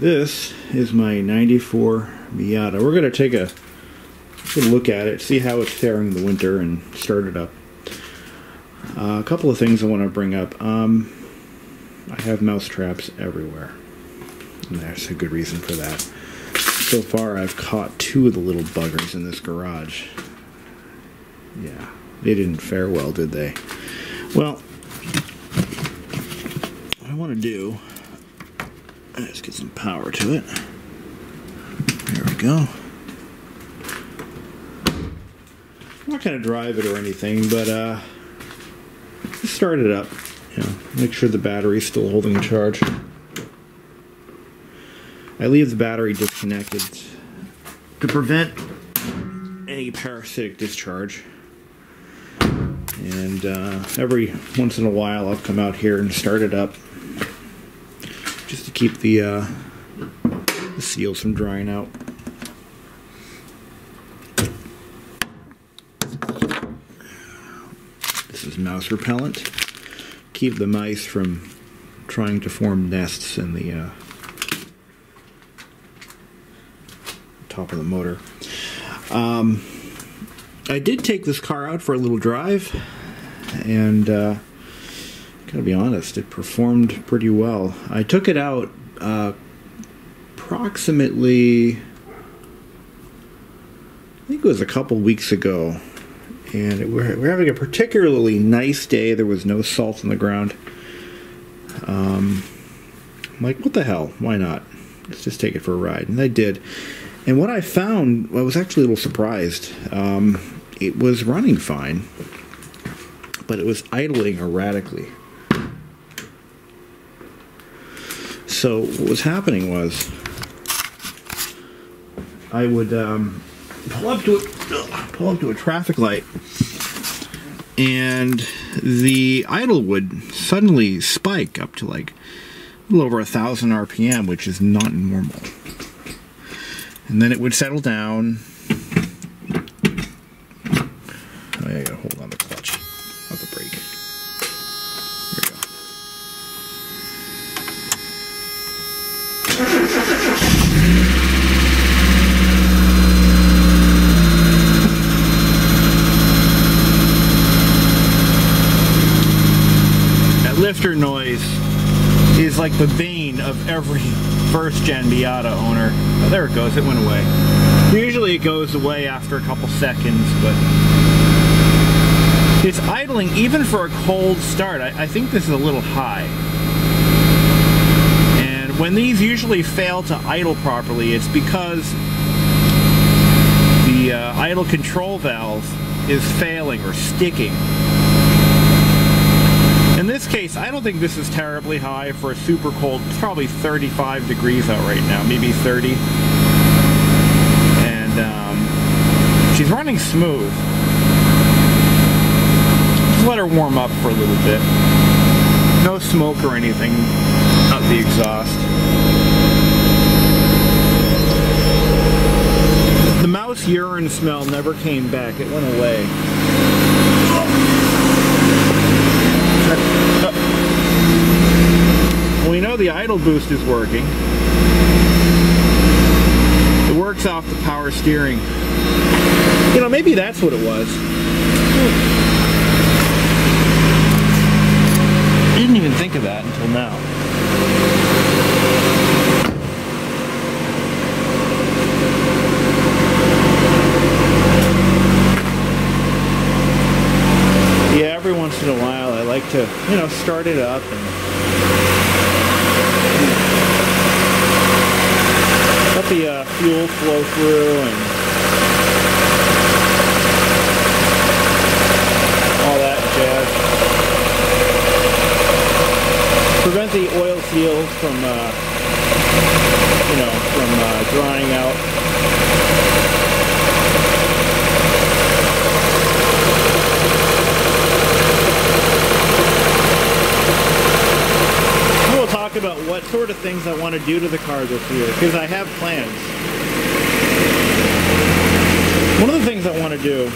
This is my 94 Miata. We're going to take a look at it, see how it's faring in the winter, and start it up. A couple of things I want to bring up. I have mouse traps everywhere, and there's a good reason for that. So far I've caught 2 of the little buggers in this garage. Yeah, they didn't fare well, did they? Well, what I want to do, let's get some power to it. There we go. I'm not going to drive it or anything, but just start it up. You know, make sure the battery's still holding charge. I leave the battery disconnected to prevent any parasitic discharge. And every once in a while I'll come out here and start it up just to keep the seals from drying out. This is mouse repellent. Keep the mice from trying to form nests in the top of the motor. I did take this car out for a little drive, and gotta be honest, it performed pretty well. I took it out approximately, I think it was a couple weeks ago, and we're having a particularly nice day. There was no salt on the ground. I'm like, what the hell? Why not? Let's just take it for a ride. And I did. And what I found, I was actually a little surprised. It was running fine, but it was idling erratically. So what was happening was, I would pull up to a traffic light, and the idle would suddenly spike up to like a little over 1,000 RPM, which is not normal. And then it would settle down. Oh, I gotta hold on the clutch, not the brake. There we go. That lifter noise is like the bane of every first-gen Miata owner. Oh, there it goes, it went away. Usually it goes away after a couple seconds, but it's idling even for a cold start. I think this is a little high. And when these usually fail to idle properly, it's because the idle control valve is failing or sticking. In this case, I don't think this is terribly high for a super cold. It's probably 35 degrees out right now, maybe 30. And she's running smooth. Just let her warm up for a little bit. No smoke or anything out the exhaust. The mouse urine smell never came back. It went away. Well, we know the idle boost is working. It works off the power steering. You know, maybe that's what it was. I didn't even think of that until now. Yeah, every once in a while I like to, you know, start it up and let the fuel flow through and all that jazz. Prevent the oil seals from, you know, from drying out. About what sort of things I want to do to the car this year, because I have plans. One of the things I want to do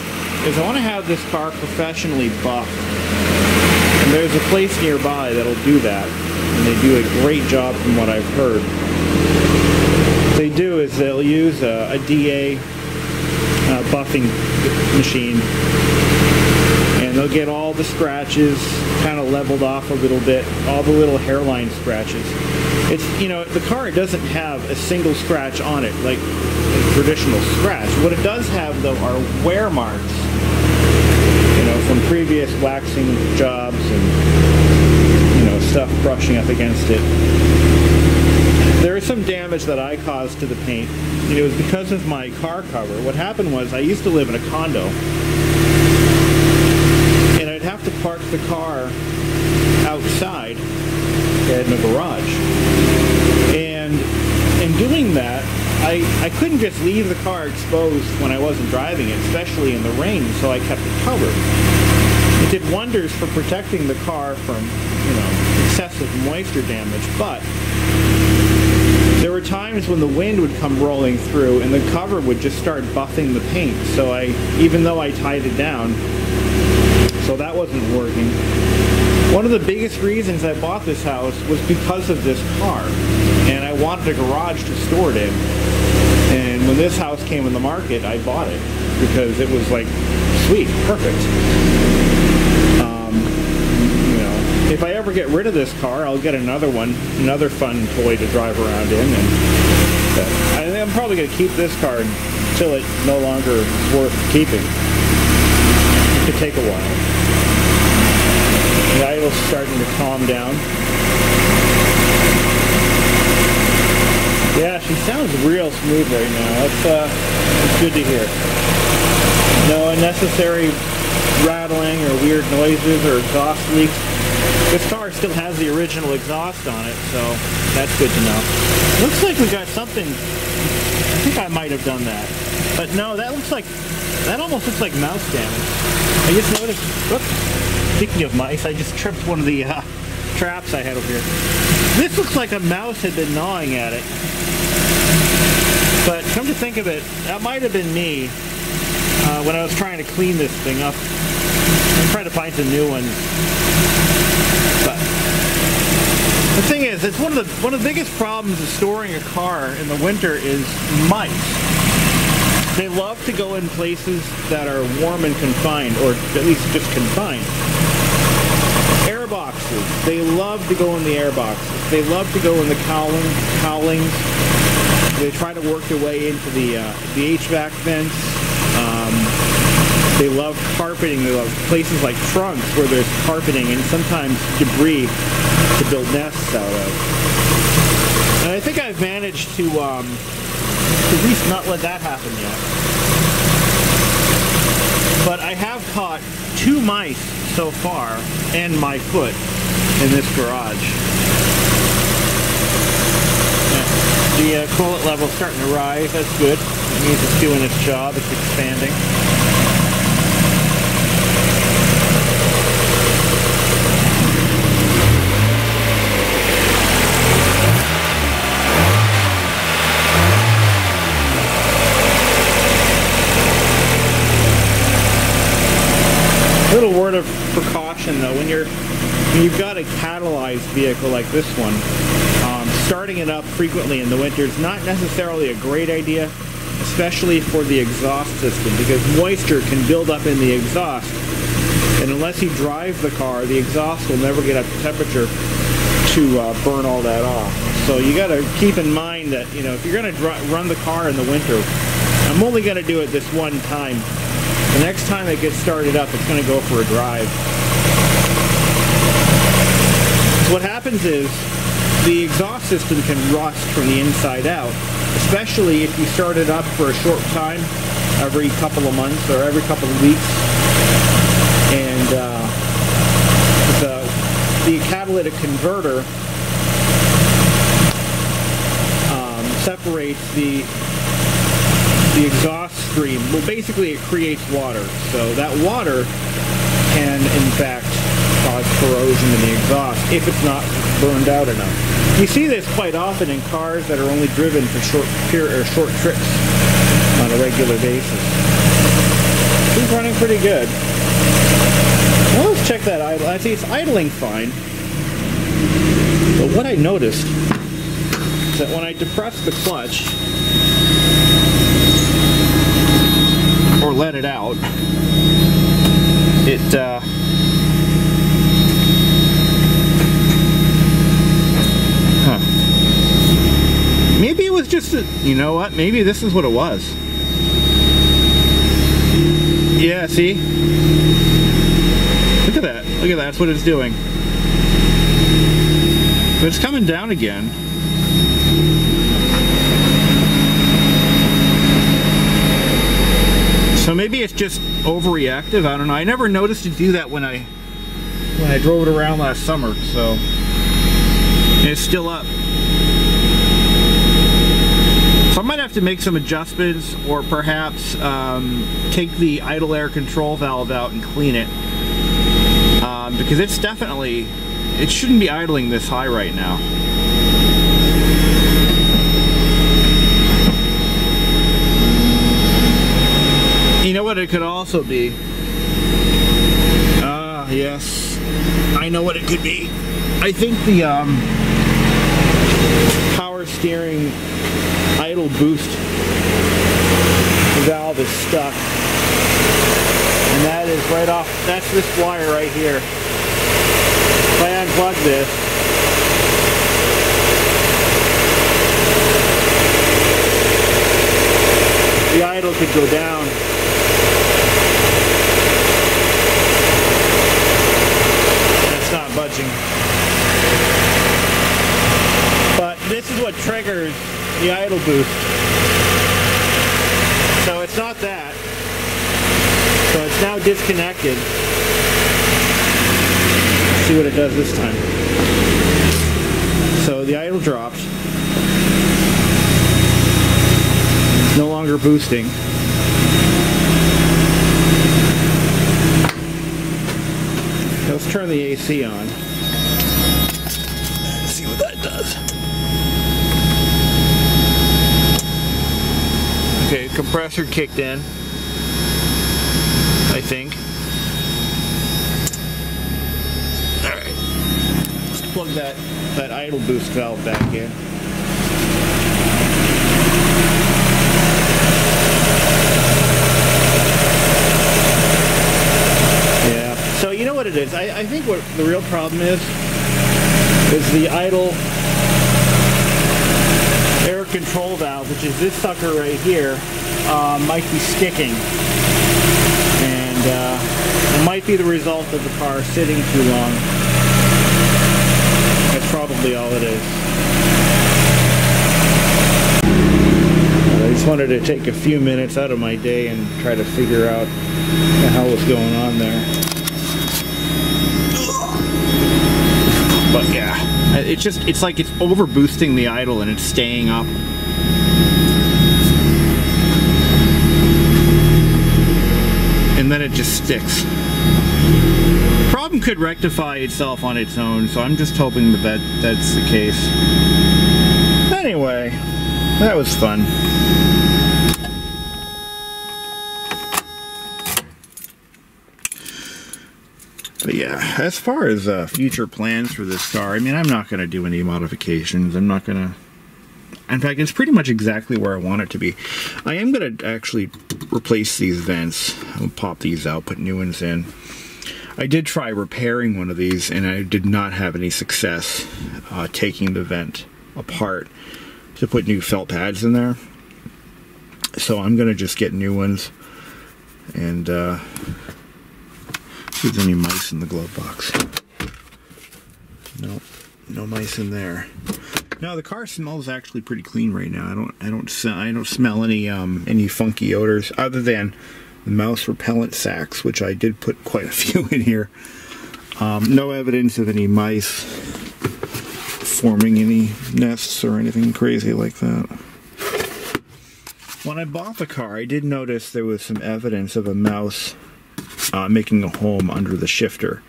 is I want to have this car professionally buffed, and there's a place nearby that'll do that, and they do a great job from what I've heard. they do is they'll use a DA buffing machine, and they'll get all the scratches kind of leveled off a little bit, all the little hairline scratches. It's, you know, the car doesn't have a single scratch on it like a traditional scratch. What it does have though are wear marks, you know, from previous waxing jobs and, you know, stuff brushing up against it. There is some damage that I caused to the paint. It was because of my car cover. What happened was I used to live in a condo, and I'd have to park the car outside in a garage. And in doing that, I couldn't just leave the car exposed when I wasn't driving it, especially in the rain, so I kept it covered. It did wonders for protecting the car from, you know, excessive moisture damage, but there were times when the wind would come rolling through and the cover would just start buffing the paint. So even though I tied it down, so that wasn't working. One of the biggest reasons I bought this house was because of this car, and I wanted a garage to store it in. And when this house came in the market, I bought it because it was like, sweet, perfect. If I ever get rid of this car, I'll get another one, another fun toy to drive around in. And I think I'm probably going to keep this car until it no longer is worth keeping. It could take a while. The idle's starting to calm down. Yeah, she sounds real smooth right now. That's good to hear. No unnecessary rattling or weird noises or exhaust leaks. This car still has the original exhaust on it, so that's good to know. Looks like we got something. I think I might have done that, but no, that almost looks like mouse damage. I just noticed. Whoops. Speaking of mice, I just tripped one of the traps I had over here. This looks like a mouse had been gnawing at it, but come to think of it, that might have been me when I was trying to clean this thing up. I'm trying to find some new ones. But the thing is, it's one of the biggest problems of storing a car in the winter is mice. They love to go in places that are warm and confined, or at least just confined. Air boxes. They love to go in the air boxes. They love to go in the cowlings. They try to work their way into the HVAC vents. They love carpeting. They love places like trunks where there's carpeting and sometimes debris to build nests out of. And I think I've managed to at least not let that happen yet. But I have caught 2 mice so far and my foot in this garage. The coolant level's starting to rise. That's good. It means it's doing its job. It's expanding. Little word of precaution though, when you've got a catalyzed vehicle like this one, starting it up frequently in the winter is not necessarily a great idea, especially for the exhaust system, because moisture can build up in the exhaust, and unless you drive the car, the exhaust will never get up to temperature to burn all that off. So you got to keep in mind that, you know, if you're going to run the car in the winter, I'm only going to do it this one time. The next time it gets started up, it's going to go for a drive. So what happens is the exhaust system can rust from the inside out, especially if you start it up for a short time, every couple of months or every couple of weeks. And the catalytic converter separates the exhaust stream. Well, basically it creates water, so that water can in fact cause corrosion in the exhaust if it's not burned out enough. You see this quite often in cars that are only driven for short trips on a regular basis. It's running pretty good. Well, let's check that idle. I see it's idling fine. But what I noticed is that when I depress the clutch, or let it out, it maybe it was just a, you know what, maybe this is what it was. Yeah, see? Look at that. Look at that. That's what it's doing. But it's coming down again. So maybe it's just overreactive. I don't know. I never noticed it do that when I drove it around last summer. So it's still up. So I might have to make some adjustments, or perhaps take the idle air control valve out and clean it, because it's definitely, it shouldn't be idling this high right now. You know what it could also be? Yes, I know what it could be. I think the power steering idle boost valve is stuck, and that is right off, that's this wire right here. If I unplug this, the idle could go down. And it's not budging. But this is what triggers the idle boost. So it's not that. So it's now disconnected. Let's see what it does this time. So the idle dropped. It's no longer boosting. Let's turn the AC on. Let's see what that does. Okay, compressor kicked in, I think. Alright, let's plug that idle boost valve back in. Yeah, so you know what it is? I think what the real problem is the idle air control valve, which is this sucker right here, might be sticking, and it might be the result of the car sitting too long. That's probably all it is. I just wanted to take a few minutes out of my day and try to figure out what the hell was going on there. But yeah, it's like it's over boosting the idle and it's staying up. And then it just sticks. Problem could rectify itself on its own, so I'm just hoping that that's the case. Anyway, that was fun. But yeah, as far as future plans for this car, I mean, I'm not going to do any modifications. I'm not going to... In fact, it's pretty much exactly where I want it to be. I am going to actually replace these vents. I'll pop these out, put new ones in. I did try repairing one of these, and I did not have any success taking the vent apart to put new felt pads in there. So I'm going to just get new ones and... see if there's any mice in the glove box. Nope, no mice in there. No, the car smells actually pretty clean right now. I don't smell any funky odors other than the mouse repellent sacks, which I did put quite a few in here. No evidence of any mice forming any nests or anything crazy like that. When I bought the car, I did notice there was some evidence of a mouse making a home under the shifter.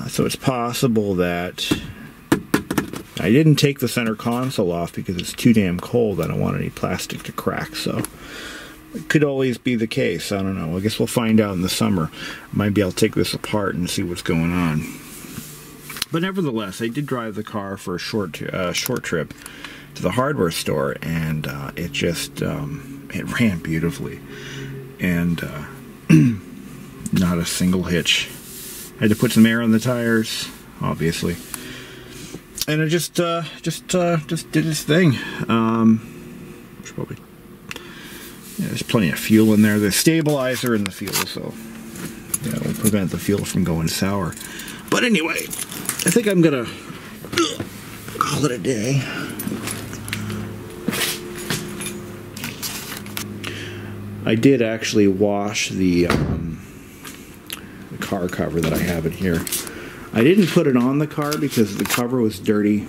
So it's possible that I didn't take the center console off because it's too damn cold. I don't want any plastic to crack, so it could always be the case. I don't know. I guess we'll find out in the summer. Maybe I'll take this apart and see what's going on. But nevertheless, I did drive the car for a short trip, to the hardware store, and it just it ran beautifully, and not a single hitch. I had to put some air on the tires, obviously, and it just did its thing. Probably, yeah, there's plenty of fuel in there. There's stabilizer in the fuel, so yeah, it will prevent the fuel from going sour. But anyway, I think I'm gonna call it a day. I did actually wash the car cover that I have in here. I didn't put it on the car because the cover was dirty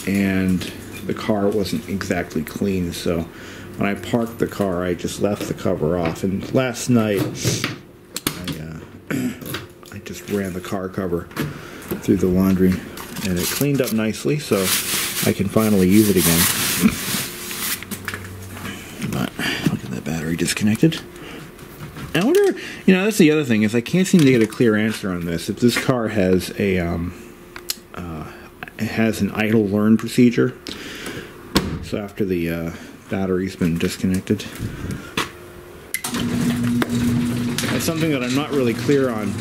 and the car wasn't exactly clean, so when I parked the car I just left the cover off, and last night I just ran the car cover through the laundry and it cleaned up nicely, so I can finally use it again. But look at that battery disconnected. I wonder, you know, that's the other thing, is I can't seem to get a clear answer on this. If this car has a it has an idle learn procedure, so after the battery's been disconnected. That's something that I'm not really clear on.